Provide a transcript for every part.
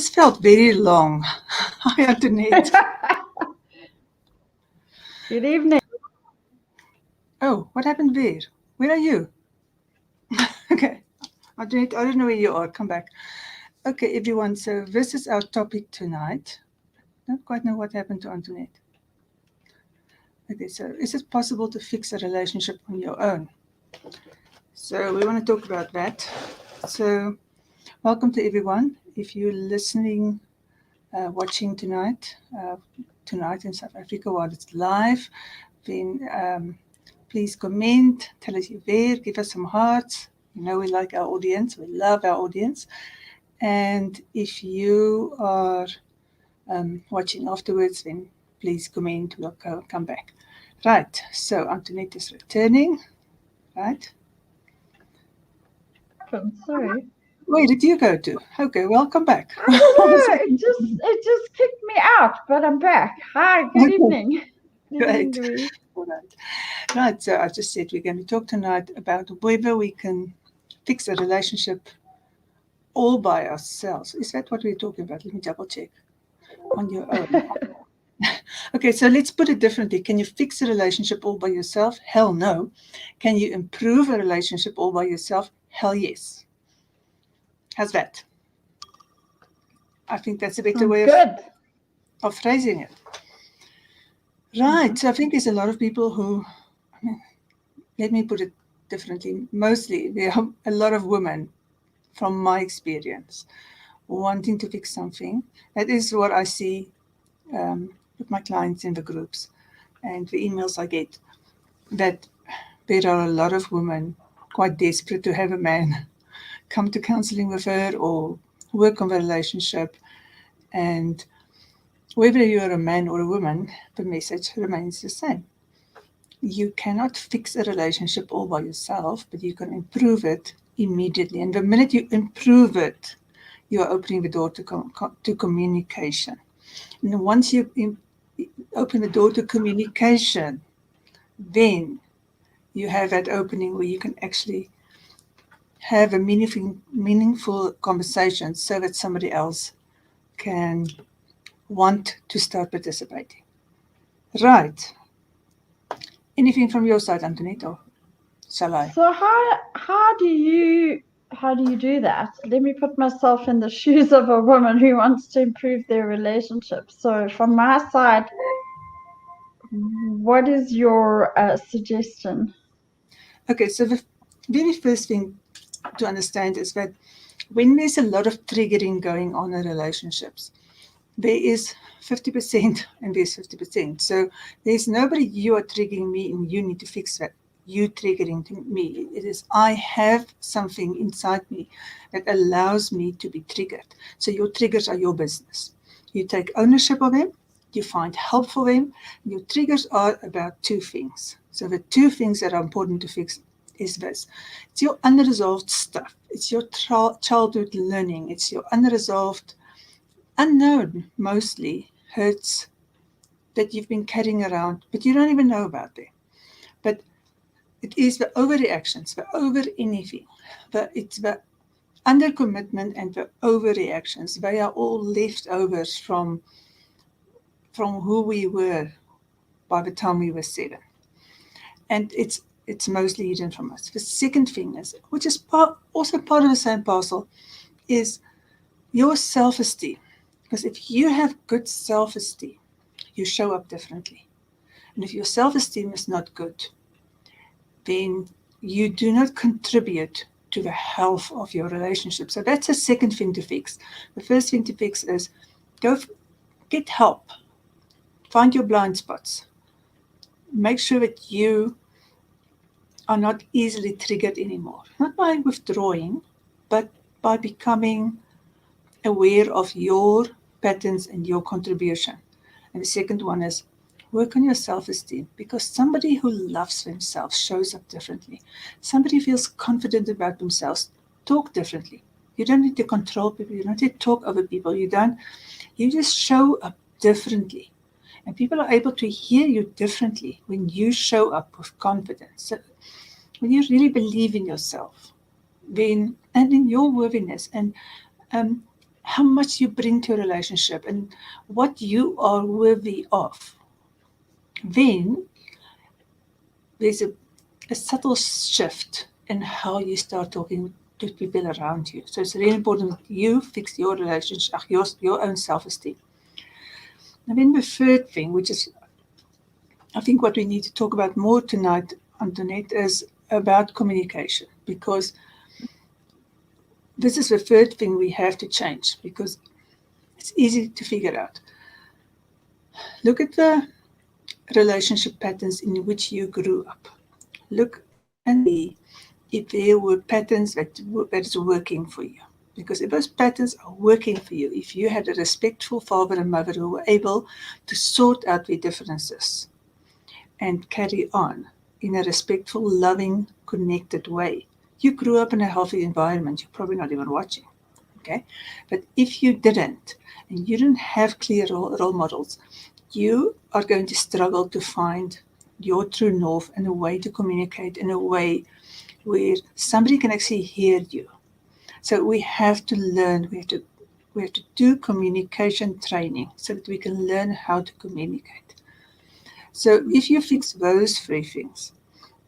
just felt very long. Hi, Antoinette. Good evening. Oh, what happened there? Where are you? Okay. Antoinette, I don't know where you are. Come back. Okay, everyone. So this is our topic tonight. Don't quite know what happened to Antoinette. Okay, so is it possible to fix a relationship on your own? So we want to talk about that. So welcome to everyone. If you're listening, watching tonight in South Africa while it's live, then please comment, tell us you're there, give us some hearts. You know we like our audience, we love our audience. And if you are watching afterwards, then please comment, we'll come back. Right, so Antoinette is returning, right? Sorry. Where did you go to? Okay, welcome back. I don't know. It just kicked me out, but I'm back. Hi, good evening. Good evening, Great. Louise. All right. Right, so I just said we're going to talk tonight about whether we can fix a relationship all by ourselves. Is that what we're talking about? Let me double check. On your own. Okay, so let's put it differently. Can you fix a relationship all by yourself? Hell no. Can you improve a relationship all by yourself? Hell yes. How's that? I think that's a better Sounds way good. of phrasing it. Right, so I think there's a lot of people who, let me put it differently. Mostly, there are a lot of women, from my experience, wanting to fix something. That is what I see with my clients in the groups and the emails I get, that there are a lot of women quite desperate to have a man come to counseling with her or work on the relationship. And whether you're a man or a woman, the message remains the same. You cannot fix a relationship all by yourself, but you can improve it immediately. And the minute you improve it, you are opening the door to communication. And once you open the door to communication, then you have that opening where you can actually have a meaningful conversation so that somebody else can want to start participating. Right. Anything from your side, Antoinette, or shall I? So how do you do that? Let me put myself in the shoes of a woman who wants to improve their relationship. So from my side, what is your suggestion? Okay, so the very first thing to understand is that when there's a lot of triggering going on in relationships, there is 50% and there's 50%. So there's nobody, you are triggering me and you need to fix that. You triggering to me. It is I have something inside me that allows me to be triggered. So your triggers are your business. You take ownership of them, you find help for them. Your triggers are about two things. So the two things that are important to fix is this. It's your unresolved stuff. It's your childhood learning. It's your unresolved, unknown, mostly, hurts that you've been carrying around, but you don't even know about them. But it is the overreactions, the over anything. It's the undercommitment and the overreactions. They are all leftovers from who we were by the time we were 7. And it's mostly hidden from us. The second thing is, which is also part of the same parcel, is your self-esteem. Because if you have good self-esteem, you show up differently. And if your self-esteem is not good, then you do not contribute to the health of your relationship. So that's the second thing to fix. The first thing to fix is get help. Find your blind spots. Make sure that you are not easily triggered anymore. Not by withdrawing, but by becoming aware of your patterns and your contribution. And the second one is work on your self-esteem, because somebody who loves themselves shows up differently. Somebody who feels confident about themselves talk differently. You don't need to control people. You don't need to talk over people. You just show up differently. And people are able to hear you differently when you show up with confidence. So when you really believe in yourself, then and in your worthiness, and how much you bring to a relationship and what you are worthy of, then there's a subtle shift in how you start talking to people around you. So it's really important that you fix your relationship, your own self-esteem. And then the third thing, which is I think what we need to talk about more tonight, Antoinette, is about communication, because this is the third thing we have to change, because it's easy to figure out. Look at the relationship patterns in which you grew up. Look and see if there were patterns that is working for you. Because if those patterns are working for you, if you had a respectful father and mother who were able to sort out their differences and carry on in a respectful, loving, connected way, you grew up in a healthy environment. You're probably not even watching. Okay? But if you didn't, and you didn't have clear role models, you are going to struggle to find your true north and a way to communicate in a way where somebody can actually hear you. So we have to learn, we have to do communication training so that we can learn how to communicate. So if you fix those three things,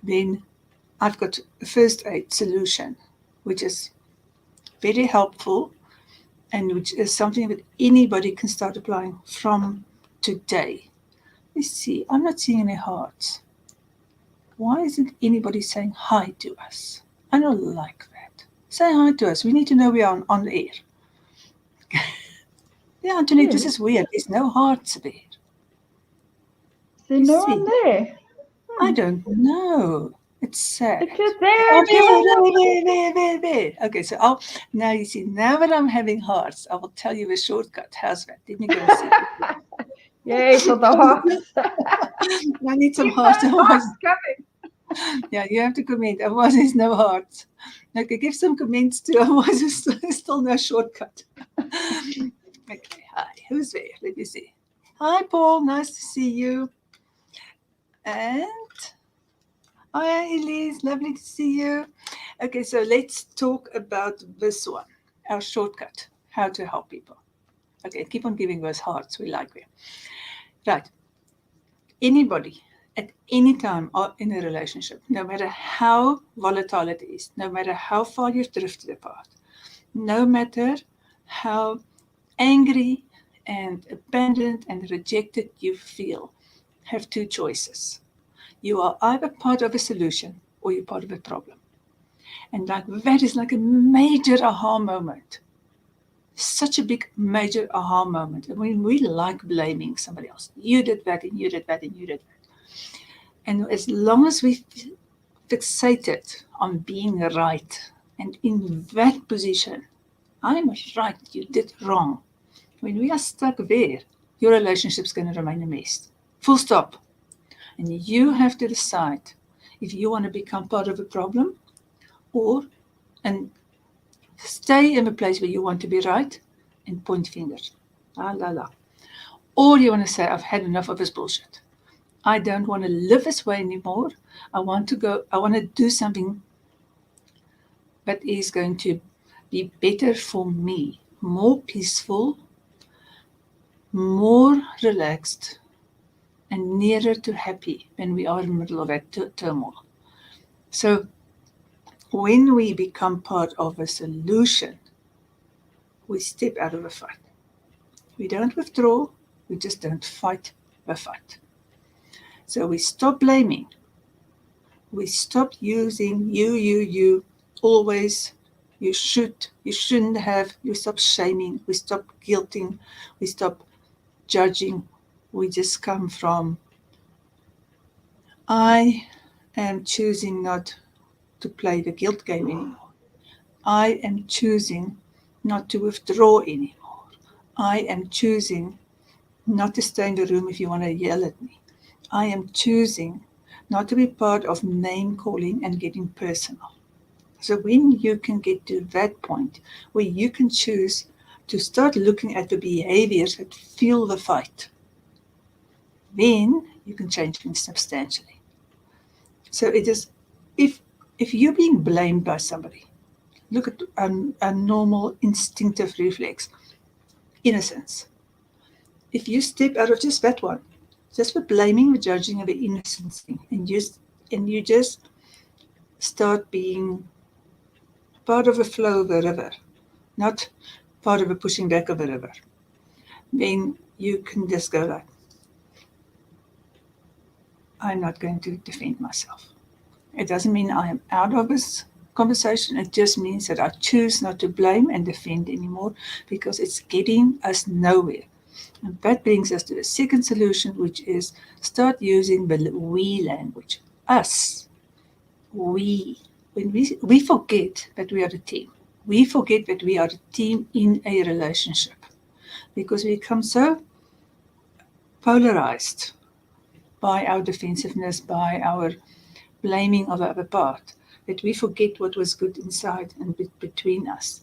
then I've got a first aid solution, which is very helpful and which is something that anybody can start applying from today. Let's see, I'm not seeing any hearts. Why isn't anybody saying hi to us? I don't like that. Say hi to us. We need to know we are on air. Yeah, Antoinette, this is weird. There's no hearts there. Is there no one there? I don't know. It's sad. If you're there, Oh, there. Okay, so now you see, now that I'm having hearts, I will tell you the shortcut. How's that? Let me go and see. Yay for the hearts. I need some Keep hearts. those hearts coming. Yeah, you have to comment. Otherwise, there's no hearts. Okay, give some comments too. Otherwise, there's still no shortcut. Okay, hi. Who's there? Let me see. Hi, Paul. Nice to see you. And hi, Elise. Lovely to see you. Okay, so let's talk about this one, our shortcut, how to help people. Okay, keep on giving those hearts. We like them. Right. Anybody at any time in a relationship, no matter how volatile it is, no matter how far you've drifted apart, no matter how angry and abandoned and rejected you feel, have two choices. You are either part of a solution or you're part of a problem. And that is like a major aha moment. Such a big major aha moment. And we like blaming somebody else. You did that and you did that and you did that. And as long as we fixated on being right and in that position, I was right, you did wrong. When we are stuck there, your relationship's going to remain a mess. Full stop. And you have to decide if you want to become part of a problem or and stay in a place where you want to be right and point fingers. La la la. Or you want to say, I've had enough of this bullshit. I don't want to live this way anymore. I want to do something that is going to be better for me, more peaceful, more relaxed, and nearer to happy when we are in the middle of that turmoil. So when we become part of a solution, we step out of the fight. We don't withdraw, we just don't fight the fight. So we stop blaming. We stop using you, always, you shouldn't have, we stop shaming, we stop guilting, we stop judging. We just come from, I am choosing not to play the guilt game anymore. I am choosing not to withdraw anymore. I am choosing not to stay in the room if you want to yell at me. I am choosing not to be part of name calling and getting personal. So when you can get to that point where you can choose to start looking at the behaviors that fuel the fight, then you can change things substantially. So it is, if you're being blamed by somebody, look at a normal instinctive reflex, innocence. If you step out of just that one, just the blaming, the judging, and the innocence thing, and you just start being part of the flow of the river, not part of the pushing back of the river, then you can just go like, I'm not going to defend myself. It doesn't mean I am out of this conversation. It just means that I choose not to blame and defend anymore, because it's getting us nowhere. And that brings us to the second solution, which is start using the we language. Us. We. When we forget that we are a team. We forget that we are a team in a relationship, because we become so polarized by our defensiveness, by our blaming of the other part, that we forget what was good inside and between us.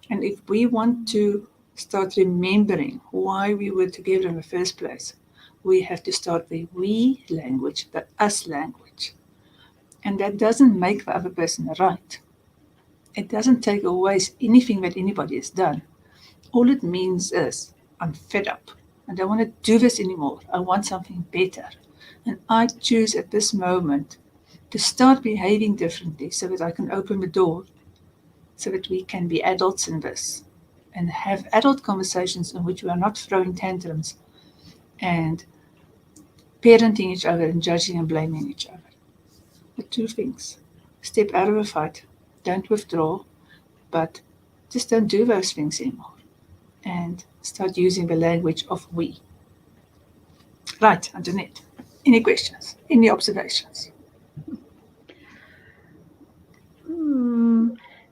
And if we want to start remembering why we were together in the first place, we have to start the we language, the us language. And that doesn't make the other person right. It doesn't take away anything that anybody has done. All it means is, I'm fed up. I don't want to do this anymore. I want something better. And I choose at this moment to start behaving differently so that I can open the door, so that we can be adults in this and have adult conversations in which we are not throwing tantrums and parenting each other and judging and blaming each other. The two things. Step out of a fight. Don't withdraw, but just don't do those things anymore. And start using the language of we. Right, Antoinette. Any questions? Any observations?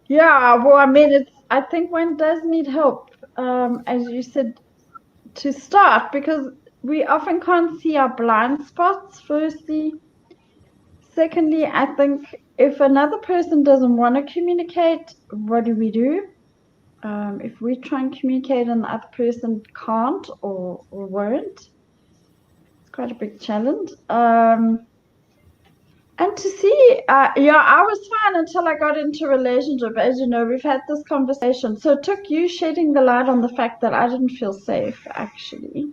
Yeah, well, I mean, I think one does need help, as you said, to start, because we often can't see our blind spots, firstly. Secondly, I think if another person doesn't want to communicate, what do we do? If we try and communicate and the other person can't or won't, it's quite a big challenge. And to see, yeah, I was fine until I got into a relationship. As you know, we've had this conversation. So it took you shedding the light on the fact that I didn't feel safe, actually.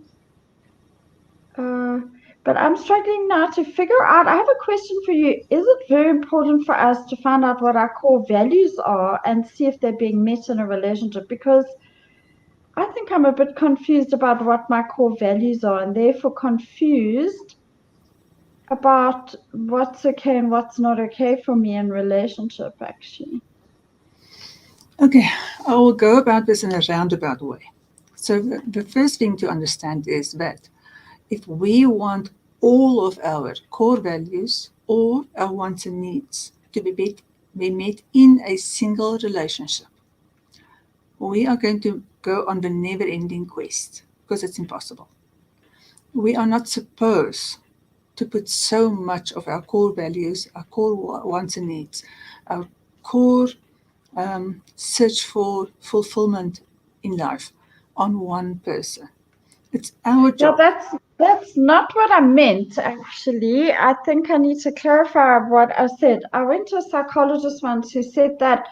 But I'm struggling now to figure out. I have a question for you. Is it very important for us to find out what our core values are and see if they're being met in a relationship? Because I think I'm a bit confused about what my core values are, and therefore confused about what's okay and what's not okay for me in relationship, actually. Okay, I will go about this in a roundabout way. So the first thing to understand is that if we want all of our core values or our wants and needs to be met in a single relationship, we are going to go on the never-ending quest, because it's impossible. We are not supposed to put so much of our core values, our core wants and needs, our core search for fulfillment in life on one person. It's our job. Yeah, that's not what I meant, actually. I think I need to clarify what I said. I went to a psychologist once who said that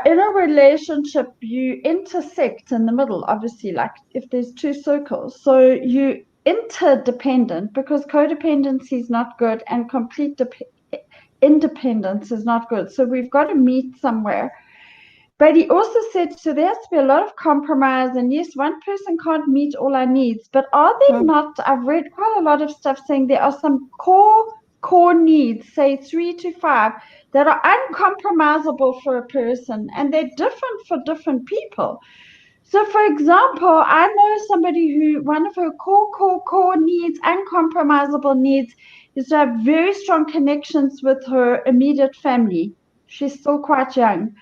in a relationship, you intersect in the middle, obviously, like if there's two circles. So you interdependent, because codependency is not good and complete independence is not good. So we've got to meet somewhere. But he also said, so there has to be a lot of compromise. And yes, one person can't meet all our needs. But are there not, I've read quite a lot of stuff saying there are some core needs, say 3 to 5, that are uncompromisable for a person. And they're different for different people. So, for example, I know somebody who one of her core needs, uncompromisable needs, is to have very strong connections with her immediate family. She's still quite young.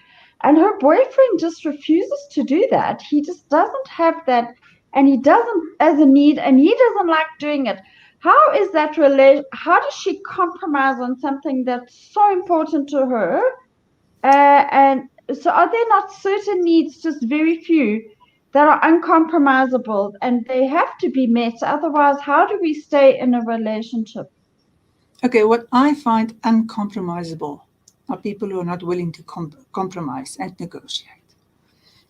And her boyfriend just refuses to do that. He just doesn't have that, and he doesn't as a need, and he doesn't like doing it. How is that how does she compromise on something that's so important to her? And so are there not certain needs, just very few, that are uncompromisable and they have to be met? Otherwise, how do we stay in a relationship? Okay, what I find uncompromisable are people who are not willing to compromise and negotiate.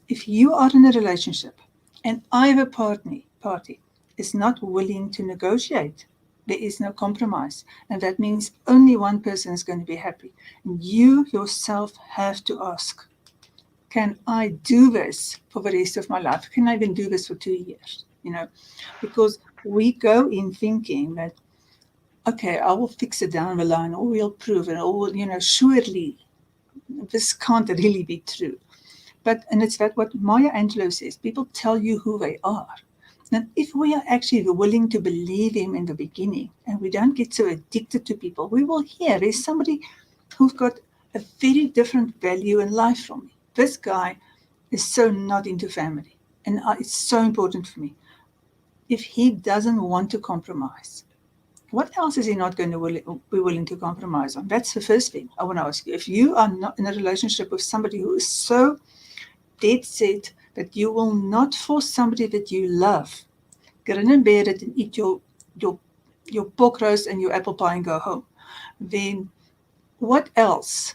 If you are in a relationship and either party is not willing to negotiate, there is no compromise. And that means only one person is going to be happy. And you yourself have to ask, can I do this for the rest of my life? Can I even do this for 2 years? Because we go in thinking that, okay, I will fix it down the line, or we'll prove it, or, surely this can't really be true. And it's that what Maya Angelou says, people tell you who they are. And if we are actually willing to believe him in the beginning, and we don't get so addicted to people, we will hear there's somebody who's got a very different value in life from me. This guy is so not into family, and it's so important for me. If he doesn't want to compromise, what else is he not going to be willing to compromise on? That's the first thing I want to ask you. If you are not in a relationship with somebody who is so dead set that you will not force somebody that you love, grin and bear it and eat your pork roast and your apple pie and go home, then what else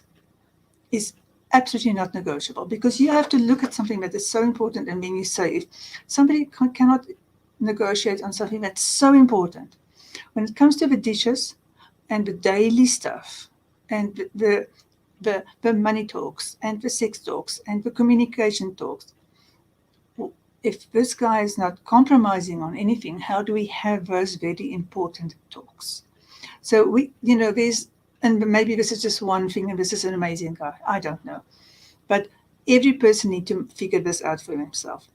is absolutely not negotiable? Because you have to look at something that is so important, and then you say, if somebody cannot negotiate on something that's so important, when it comes to the dishes and the daily stuff and the money talks and the sex talks and the communication talks, if this guy is not compromising on anything, how do we have those very important talks? So there's, and maybe this is just one thing and this is an amazing guy, I don't know. But every person needs to figure this out for himself.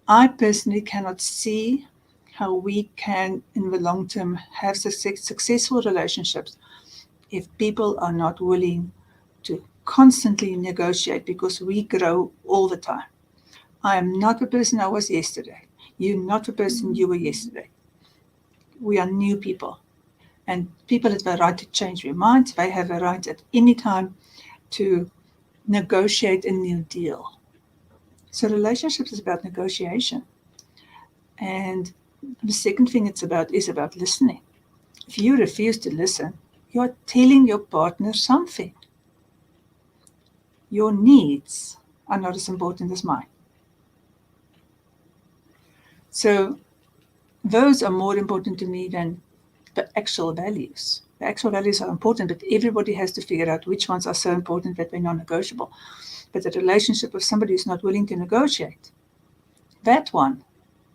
I personally cannot see how we can, in the long term, have successful relationships if people are not willing to constantly negotiate, because we grow all the time. I am not the person I was yesterday. You're not the person you were yesterday. We are new people. And people have the right to change their minds. They have a right at any time to negotiate a new deal. So relationships is about negotiation. And the second thing is about listening. If you refuse to listen, you are telling your partner something. Your needs are not as important as mine. So those are more important to me than the actual values. The actual values are important, but everybody has to figure out which ones are so important that they're non-negotiable. But the relationship with somebody who's not willing to negotiate, that one,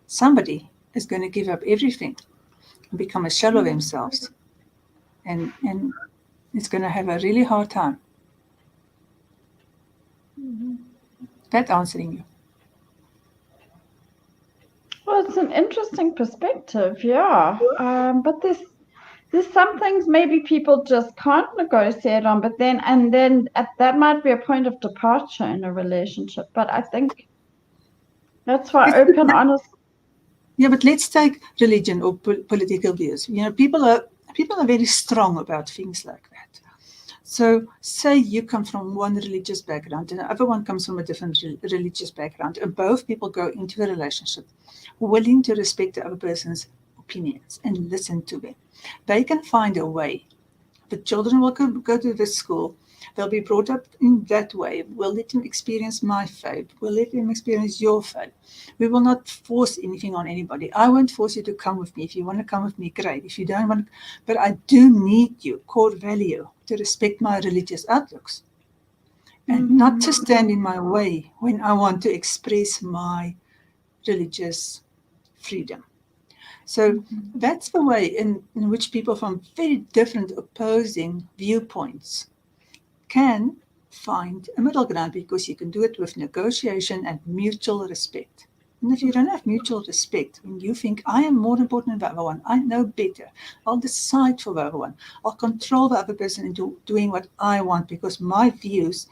somebody is going to give up everything and become a shell of themselves. And it's going to have a really hard time. That answering you. Well, it's an interesting perspective, yeah. But there's some things maybe people just can't negotiate on, but then that might be a point of departure in a relationship. But I think that's why open, honest. Yeah, but let's take religion or political views. People are very strong about things like that. So say you come from one religious background and the other one comes from a different religious background, and both people go into a relationship willing to respect the other person's opinions and listen to them. They can find a way. The children will go to this school. They'll be brought up in that way. We'll let them experience my faith. We'll let them experience your faith. We will not force anything on anybody. I won't force you to come with me. If you want to come with me, great. If you don't want to, but I do need you, core value, to respect my religious outlooks and not to stand in my way when I want to express my religious freedom. So that's the way in which people from very different opposing viewpoints can find a middle ground, because you can do it with negotiation and mutual respect. And if you don't have mutual respect, when you think, I am more important than the other one, I know better, I'll decide for the other one, I'll control the other person into doing what I want because my views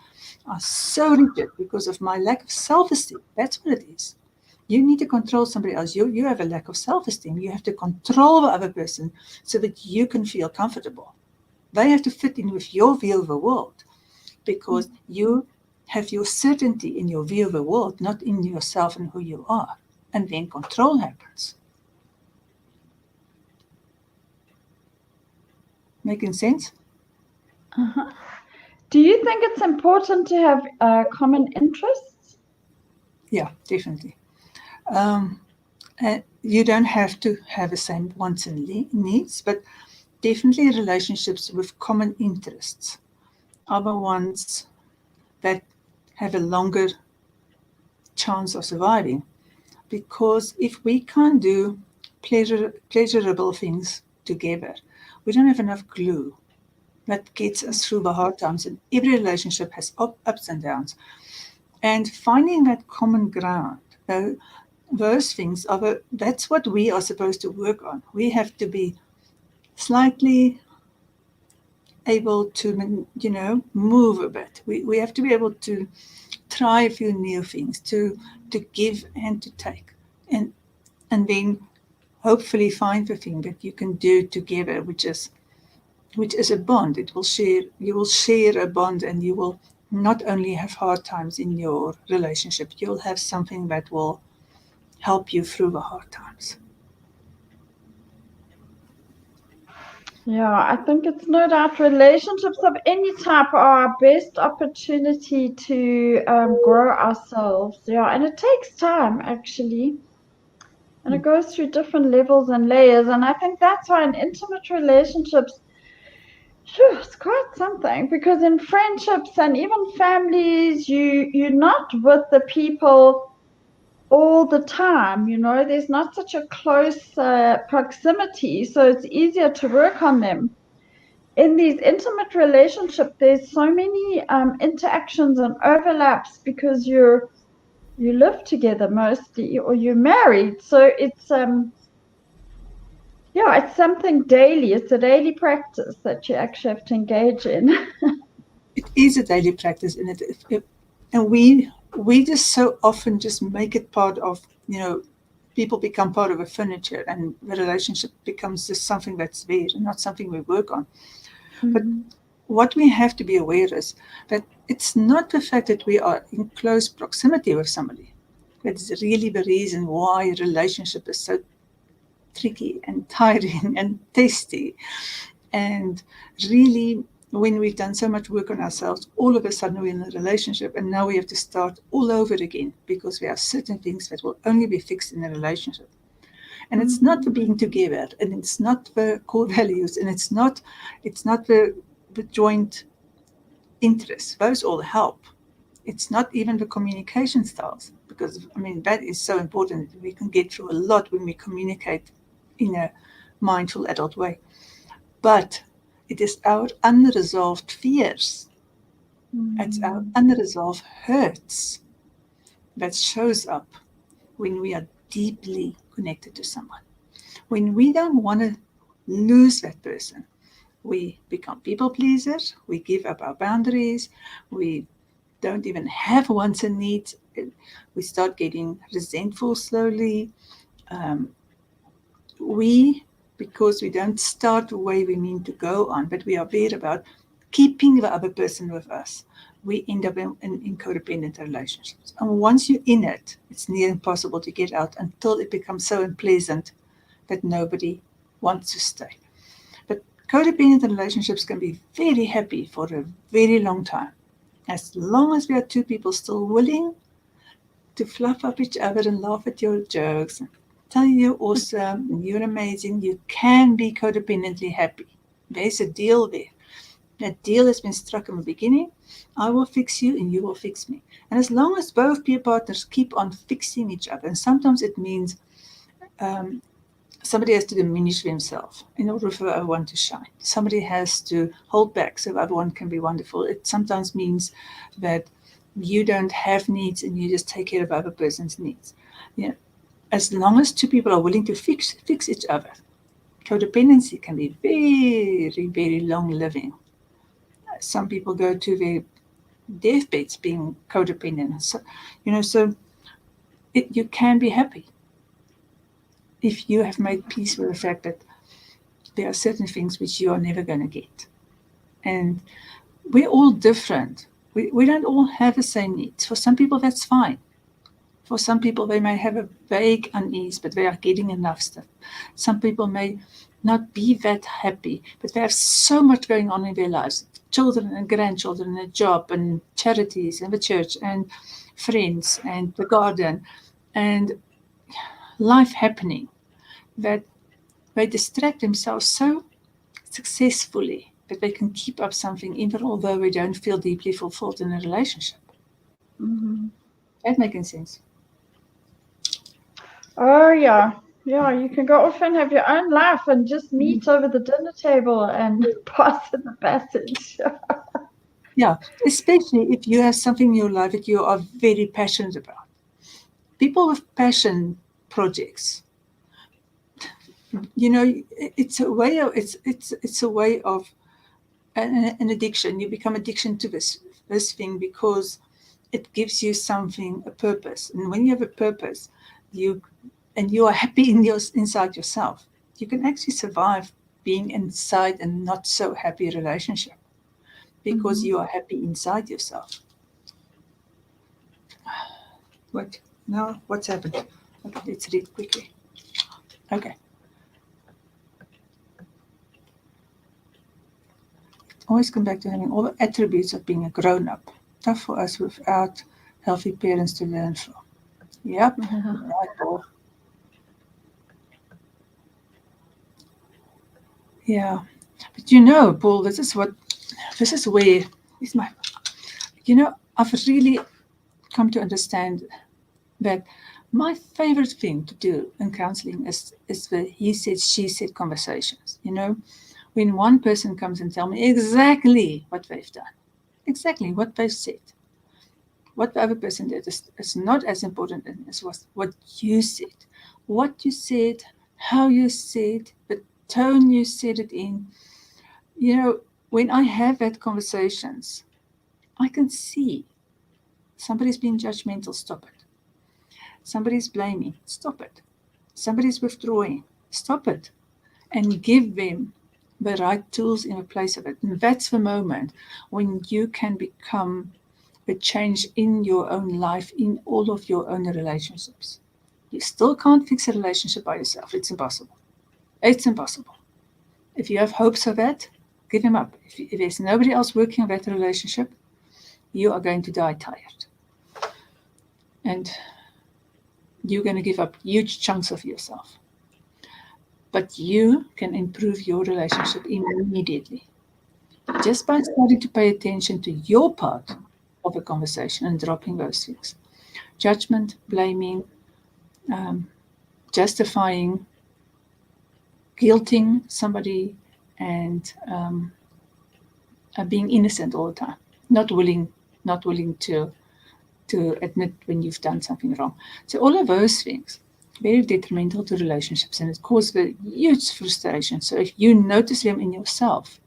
are so rigid because of my lack of self-esteem. That's what it is. You need to control somebody else. You have a lack of self-esteem. You have to control the other person so that you can feel comfortable. They have to fit in with your view of the world, because you have your certainty in your view of the world, not in yourself and who you are. And then control happens. Making sense? Do you think it's important to have common interests? Yeah, definitely. You don't have to have the same wants and needs, but definitely relationships with common interests are the ones that have a longer chance of surviving. Because if we can't do pleasurable things together, we don't have enough glue that gets us through the hard times. And every relationship has ups and downs. And finding that common ground, those things that's what we are supposed to work on. We have to be slightly able to, move a bit. We have to be able to try a few new things, to give and to take, and then hopefully find the thing that you can do together, which is a bond. You will share a bond, and you will not only have hard times in your relationship, you'll have something that will help you through the hard times. Yeah, I think it's no doubt relationships of any type are our best opportunity to grow ourselves. Yeah, and it takes time actually. And it goes through different levels and layers. And I think that's why in intimate relationships, phew, it's quite something because in friendships and even families, you're not with the people all the time. There's not such a close proximity, so it's easier to work on them. In these intimate relationships, there's so many interactions and overlaps because you live together mostly, or you're married. So it's something daily. It's a daily practice that you actually have to engage in. It is a daily practice, and and we just so often just make it part of, people become part of a furniture, and the relationship becomes just something that's there and not something we work on. But what we have to be aware is that it's not the fact that we are in close proximity with somebody that's really the reason why a relationship is so tricky and tiring and testy. And really, when we've done so much work on ourselves, all of a sudden we're in a relationship, and now we have to start all over again because we have certain things that will only be fixed in a relationship. And it's not the being together, and it's not the core values, and it's not the joint interests. Those all help. It's not even the communication styles, because that is so important. We can get through a lot when we communicate in a mindful adult way. But it is our unresolved fears, it's our unresolved hurts that shows up when we are deeply connected to someone. When we don't want to lose that person, we become people pleasers, we give up our boundaries, we don't even have wants and needs, we start getting resentful slowly. Because we don't start the way we mean to go on, but we are there about keeping the other person with us, we end up in codependent relationships. And once you're in it, it's near impossible to get out until it becomes so unpleasant that nobody wants to stay. But codependent relationships can be very happy for a very long time, as long as we are two people still willing to fluff up each other and laugh at your jokes and tell you you're awesome and you're amazing. You can be codependently happy. There's a deal there. That deal has been struck in the beginning. I will fix you and you will fix me. And as long as both peer partners keep on fixing each other, and sometimes it means somebody has to diminish themselves in order for the other one to shine. Somebody has to hold back so the other one can be wonderful. It sometimes means that you don't have needs and you just take care of the other person's needs. As long as two people are willing to fix each other, codependency can be very, very long living. Some people go to their deathbeds being codependent. So you can be happy if you have made peace with the fact that there are certain things which you are never going to get. And we're all different. We don't all have the same needs. For some people, that's fine. For some people, they may have a vague unease, but they are getting enough stuff. Some people may not be that happy, but they have so much going on in their lives, children and grandchildren, and a job and charities and the church and friends and the garden and life happening, that they distract themselves so successfully that they can keep up something even although they don't feel deeply fulfilled in a relationship. Mm-hmm. That making sense? Oh, yeah. Yeah, you can go off and have your own life and just meet over the dinner table and pass in the passage. Yeah, especially if you have something in your life that you are very passionate about. People with passion projects, it's a way of it's a way of an addiction. You become addiction to this thing because it gives you something, a purpose. And when you have a purpose, you are happy inside yourself, you can actually survive being inside a not so happy relationship because you are happy inside yourself. What? No, what's happened? Okay, let's read quickly. Okay. Always come back to having all the attributes of being a grown-up. Tough for us without healthy parents to learn from. Yep. Right, Paul. Yeah. But Paul, this is where is my I've really come to understand that my favorite thing to do in counseling is the he said, she said conversations. When one person comes and tell me exactly what they've done, exactly what they've said. What the other person did is not as important as what you said. What you said, how you said, the tone you said it in. When I have that conversations, I can see somebody's being judgmental, stop it. Somebody's blaming, stop it. Somebody's withdrawing, stop it. And give them the right tools in the place of it. And that's the moment when you can become a change in your own life, in all of your own relationships. You still can't fix a relationship by yourself. It's impossible. It's impossible. If you have hopes of that, give them up. If there's nobody else working on that relationship, you are going to die tired. And you're going to give up huge chunks of yourself. But you can improve your relationship immediately just by starting to pay attention to your part of a conversation and dropping those things. Judgment, blaming, justifying, guilting somebody, and being innocent all the time, not willing to admit when you've done something wrong. So all of those things, very detrimental to relationships, and it causes a huge frustration. So if you notice them in yourself,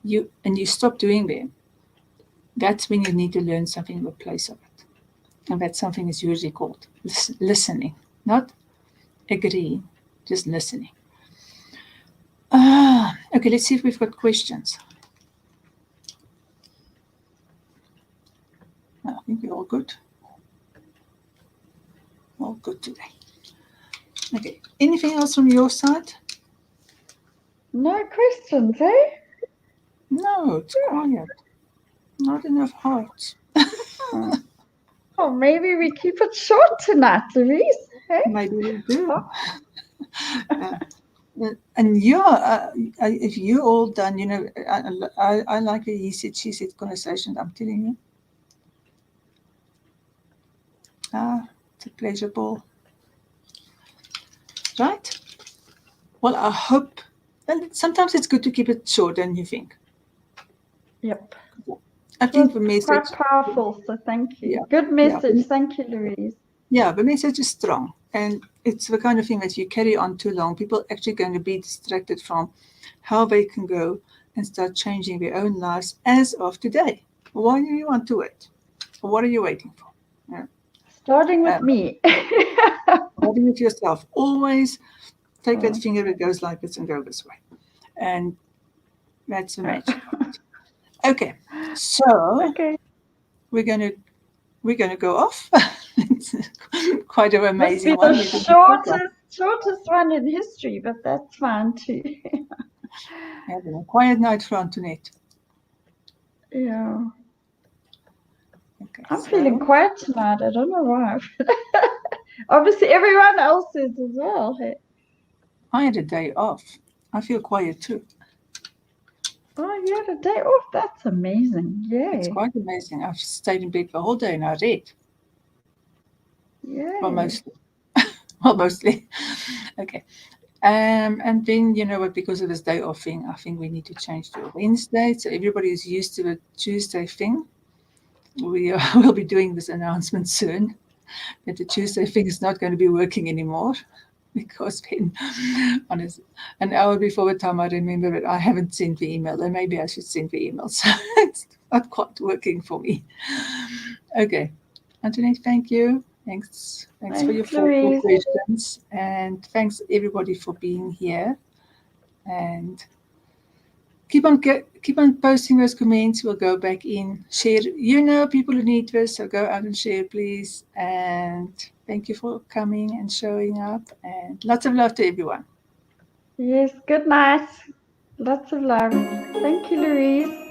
you stop doing them, that's when you need to learn something in the place of it. And that something is usually called listening, not agreeing, just listening. Okay, let's see if we've got questions. I think we're all good. All good today. Okay, anything else from your side? No questions, eh? No, it's quiet. Not enough hearts. Oh, maybe we keep it short tonight, Louise. Eh? Maybe we do. And if you're all done, I like the he said, she said conversation, I'm telling you. It's a pleasure, Paul. Right? Well, I hope, and sometimes it's good to keep it short, don't you think? Yep. I think the message... quite powerful, so thank you. Yeah. Good message. Yeah. Thank you, Louise. Yeah, the message is strong. And it's the kind of thing that if you carry on too long, people are actually going to be distracted from how they can go and start changing their own lives as of today. Why do you want to wait? What are you waiting for? Yeah. Starting with me. Starting with yourself. Always take that finger that goes like this and go this way. And that's the magic of it. Okay, so we're going to go off. It's quite an amazing one. The shortest shortest one in history, but that's fine too. Having a quiet night for Antoinette. Yeah. Okay, I'm so feeling quiet tonight. I don't know why. Obviously, everyone else is as well. Hey? I had a day off. I feel quiet too. Oh, you had a day off. That's amazing. It's Yay. quite amazing. I've stayed in bed the whole day and I read. Well, Yay. mostly. Well, mostly. Okay. And then, you know what, because of this day off thing, I think we need to change to a Wednesday. So everybody is used to the Tuesday thing. We will be doing this announcement soon that the Tuesday thing is not going to be working anymore. Because then, honestly, an hour before the time I remember it, I haven't sent the email. Then maybe I should send the email. So it's not quite working for me. Okay. Antoinette, thank you. Thanks for your Thanks, thoughtful Louise. questions. And thanks everybody for being here. And keep on posting those comments. We'll go back in, share. You know people who need this, so go out and share, please. And thank you for coming and showing up. And lots of love to everyone. Yes, good night. Lots of love. Thank you, Louise.